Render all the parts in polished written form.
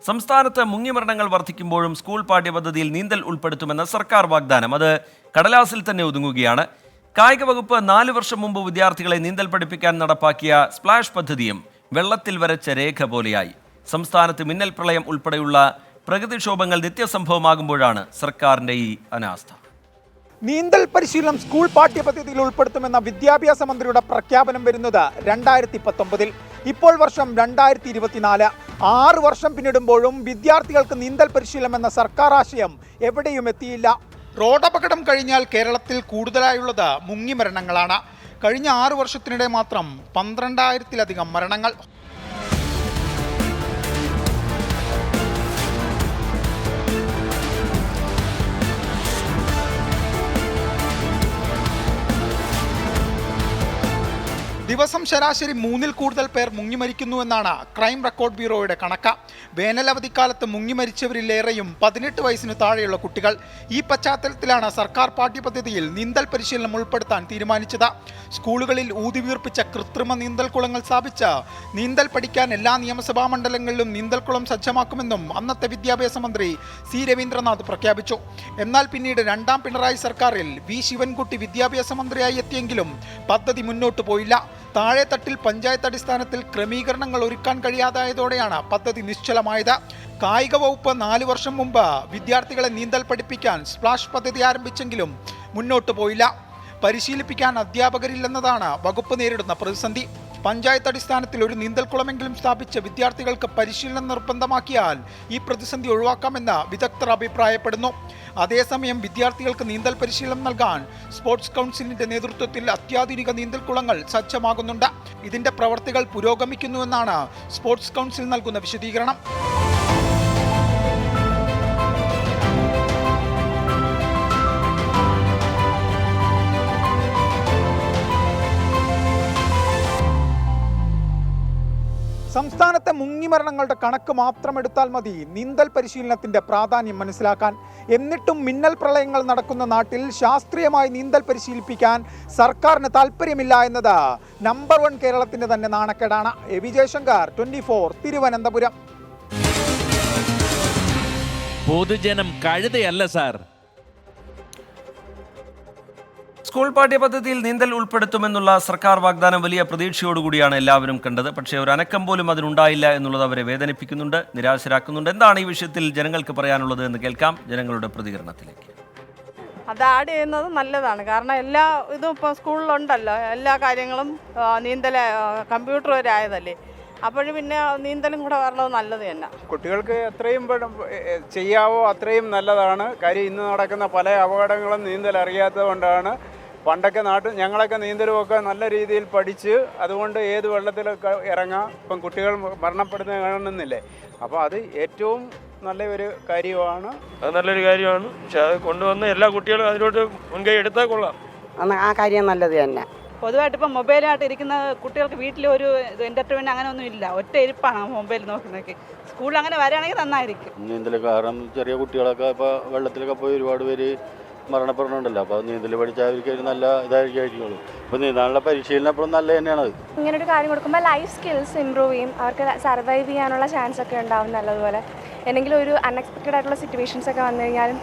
സംസ്ഥാനത്ത് മുങ്ങിമരണങ്ങൾ വർദ്ധിക്കുമ്പോഴും സ്കൂൾ പാഠ്യപദ്ധതിയിൽ നീന്തൽ ഉൾപ്പെടുത്തുമെന്ന സർക്കാർ വാഗ്ദാനം അത് കടലാസിൽ തന്നെ ഒതുങ്ങുകയാണ്. കായിക വകുപ്പ് 4 വർഷം മുമ്പ് വിദ്യാർത്ഥികളെ നീന്തൽ പഠിപ്പിക്കാൻ നടപ്പാക്കിയ സ്പ്ലാഷ് പദ്ധതിയും വെള്ളത്തിൽ വരച്ച രേഖ പോലെയായി. സംസ്ഥാനത്ത് മിന്നൽ പ്രളയം ഉൾപ്പെടെയുള്ള പ്രകൃതിക്ഷോഭങ്ങൾ നിത്യസംഭവമാകുമ്പോഴാണ് സർക്കാരിന്റെ ഈ അനാസ്ഥ. നീന്തൽ പരിശീലനം സ്കൂൾ പാഠ്യപദ്ധതിയിൽ ഉൾപ്പെടുത്തുമെന്ന വിദ്യാഭ്യാസ മന്ത്രിയുടെ പ്രഖ്യാപനം വരുന്നത് 2019. ഇപ്പോൾ വർഷം 2024. 6 വർഷം പിന്നിടുമ്പോഴും വിദ്യാർത്ഥികൾക്ക് നീന്തൽ പരിശീലനം എന്ന സർക്കാർ ആശയം എവിടെയും എത്തിയില്ല. റോഡപകടം കഴിഞ്ഞാൽ കേരളത്തിൽ കൂടുതലായുള്ളത് മുങ്ങിമരണങ്ങളാണ്. കഴിഞ്ഞ 6 വർഷത്തിനിടെ മാത്രം 12,000-ലധികം മരണങ്ങൾ. ദിവസം ശരാശരി 3-ൽ കൂടുതൽ പേർ മുങ്ങിമരിക്കുന്നുവെന്നാണ് ക്രൈം റെക്കോർഡ് ബ്യൂറോയുടെ കണക്ക്. വേനലവധിക്കാലത്ത് മുങ്ങിമരിച്ചവരിലേറെയും 18 വയസ്സിന് താഴെയുള്ള കുട്ടികൾ. ഈ പശ്ചാത്തലത്തിലാണ് സർക്കാർ പാഠ്യപദ്ധതിയിൽ നീന്തൽ പരിശീലനം ഉൾപ്പെടുത്താൻ തീരുമാനിച്ചത്. സ്കൂളുകളിൽ ഊതിവീർപ്പിച്ച കൃത്രിമ നീന്തൽക്കുളങ്ങൾ സ്ഥാപിച്ച് നീന്തൽ പഠിക്കാൻ എല്ലാ നിയമസഭാ മണ്ഡലങ്ങളിലും നീന്തൽക്കുളം സജ്ജമാക്കുമെന്നും അന്നത്തെ വിദ്യാഭ്യാസ മന്ത്രി സി രവീന്ദ്രനാഥ് പ്രഖ്യാപിച്ചു. എന്നാൽ പിന്നീട് 2ാം പിണറായി സർക്കാരിൽ വി ശിവൻകുട്ടി വിദ്യാഭ്യാസ മന്ത്രിയായി എത്തിയെങ്കിലും പദ്ധതി മുന്നോട്ട് പോയില്ല. താഴെത്തട്ടിൽ പഞ്ചായത്ത് അടിസ്ഥാനത്തിൽ ക്രമീകരണങ്ങൾ ഒരുക്കാൻ കഴിയാതായതോടെയാണ് പദ്ധതി നിശ്ചലമായത്. കായിക വകുപ്പ് 4 വർഷം മുമ്പ് വിദ്യാർത്ഥികളെ നീന്തൽ പഠിപ്പിക്കാൻ സ്പ്ലാഷ് പദ്ധതി ആരംഭിച്ചെങ്കിലും മുന്നോട്ട് പോയില്ല. പരിശീലിപ്പിക്കാൻ അധ്യാപകരില്ലെന്നതാണ് വകുപ്പ് നേരിടുന്ന പ്രതിസന്ധി. പഞ്ചായത്ത് അടിസ്ഥാനത്തിൽ ഒരു നീന്തൽക്കുളമെങ്കിലും സ്ഥാപിച്ച് വിദ്യാർത്ഥികൾക്ക് പരിശീലനം നിർബന്ധമാക്കിയാൽ ഈ പ്രതിസന്ധി ഒഴിവാക്കാമെന്ന് വിദഗ്ധർ അഭിപ്രായപ്പെടുന്നു. അതേസമയം വിദ്യാർത്ഥികൾക്ക് നീന്തൽ പരിശീലനം നൽകാൻ സ്പോർട്സ് കൗൺസിലിന്റെ നേതൃത്വത്തിൽ അത്യാധുനിക നീന്തൽക്കുളങ്ങൾ സജ്ജമാകുന്നുണ്ട്. ഇതിന്റെ പ്രവർത്തികൾ പുരോഗമിക്കുന്നുവെന്നാണ് സ്പോർട്സ് കൗൺസിൽ നൽകുന്ന വിശദീകരണം. സംസ്ഥാനത്തെ മുങ്ങിമരണങ്ങളുടെ കണക്ക് മാത്രം എടുത്താൽ മതി നീന്തൽ പരിശീലനത്തിന്റെ പ്രാധാന്യം മനസ്സിലാക്കാൻ. എന്നിട്ടും മിന്നൽ പ്രളയങ്ങൾ നടക്കുന്ന നാട്ടിൽ ശാസ്ത്രീയമായി നീന്തൽ പരിശീലിപ്പിക്കാൻ സർക്കാരിന് താല്പര്യമില്ല എന്നത് നമ്പർ 1 കേരളത്തിന്റെ തന്നെ നാണക്കേടാണ്. എ.വി. ജയശങ്കർ, 24, തിരുവനന്തപുരം. പൊതുജനം കഴുതയല്ല സാർ. സ്കൂൾ പാഠ്യപദ്ധതിയിൽ നീന്തൽ ഉൾപ്പെടുത്തുമെന്നുള്ള സർക്കാർ വാഗ്ദാനം വലിയ പ്രതീക്ഷയോടുകൂടിയാണ് എല്ലാവരും കണ്ടത്. പക്ഷേ ഒരു അനക്കം പോലും അതിനുണ്ടായില്ല എന്നുള്ളത് അവരെ വേദനിപ്പിക്കുന്നുണ്ട്, നിരാശരാക്കുന്നുണ്ട്. എന്താണ് ഈ വിഷയത്തിൽ ജനങ്ങൾക്ക് പറയാനുള്ളത് എന്ന് കേൾക്കാം. ജനങ്ങളുടെ പ്രതികരണത്തിലേക്ക്. അത് ആഡ് ചെയ്യുന്നത് നല്ലതാണ്. കാരണം എല്ലാ ഇതും ഇപ്പോൾ സ്കൂളിലുണ്ടല്ലോ, എല്ലാ കാര്യങ്ങളും നീന്തൽ കമ്പ്യൂട്ടർ വരെ ആയതല്ലേ. അപ്പോഴും പിന്നെ നീന്തലും കൂടെ വരണത് നല്ലത് തന്നെ. കുട്ടികൾക്ക് എത്രയും ചെയ്യാവോ അത്രയും നല്ലതാണ്. കാര്യം ഇന്ന് നടക്കുന്ന പല അപകടങ്ങളും നീന്തൽ അറിയാത്തത് കൊണ്ടാണ്. പണ്ടൊക്കെ ഞങ്ങളൊക്കെ നീന്തലുമൊക്കെ നല്ല രീതിയിൽ പഠിച്ച് അതുകൊണ്ട് ഏത് വെള്ളത്തിലൊക്കെ ഇറങ്ങാം. ഇപ്പം കുട്ടികൾ മരണപ്പെടുന്നത് കാണുന്നില്ലേ. അപ്പോൾ അത് ഏറ്റവും നല്ല ഒരു കാര്യമാണ്. അത് നല്ലൊരു കാര്യമാണ്. പക്ഷെ അത് കൊണ്ടുവന്ന് എല്ലാ കുട്ടികളും അതിലോട്ട് മുൻകൈ എടുത്താൽ കൊള്ളാം. ആ കാര്യം നല്ലത് തന്നെ. പൊതുവായിട്ട് ഇപ്പം മൊബൈലായിട്ട് ഇരിക്കുന്ന കുട്ടികൾക്ക് വീട്ടിൽ ഒരു എൻ്റർടൈൻമെൻറ്റ് അങ്ങനെ ഒന്നും ഇല്ല. ഒറ്റ ഇരിപ്പാണ് മൊബൈൽ നോക്കുന്നതൊക്കെ. സ്കൂളിൽ അങ്ങനെ വരികയാണെങ്കിൽ നന്നായിരിക്കും. നീന്തൽ കാരണം ചെറിയ കുട്ടികളൊക്കെ ഇപ്പോൾ വെള്ളത്തിലൊക്കെ പോയി ഒരുപാട് പേര് മരണപ്പെടുന്നുണ്ടല്ലോ. അപ്പോൾ നീന്തൽ പഠിച്ചാൽ അവർക്ക് നല്ല ഇതായിരിക്കുള്ളൂ. അപ്പോൾ നീന്താനുള്ള പരിശീലനം എപ്പോഴും നല്ല തന്നെയാണ്. ഇങ്ങനൊരു കാര്യം കൊടുക്കുമ്പോൾ ലൈഫ് സ്കിൽസ് ഇമ്പ്രൂവ് ചെയ്യും. അവർക്ക് സർവൈവ് ചെയ്യാനുള്ള ചാൻസ് ഒക്കെ ഉണ്ടാവും നല്ലതുപോലെ. എന്തെങ്കിലും ഒരു അൺഎക്സ്പെക്റ്റഡ് ആയിട്ടുള്ള സിറ്റുവേഷൻസ് ഒക്കെ വന്നു കഴിഞ്ഞാലും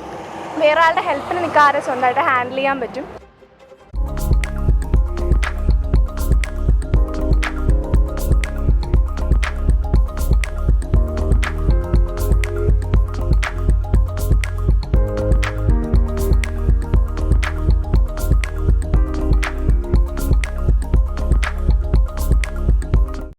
വേറെ ആളുടെ ഹെൽപ്പിന് നിൽക്കാതെ സ്വന്തമായിട്ട് ഹാൻഡിൽ ചെയ്യാൻ പറ്റും.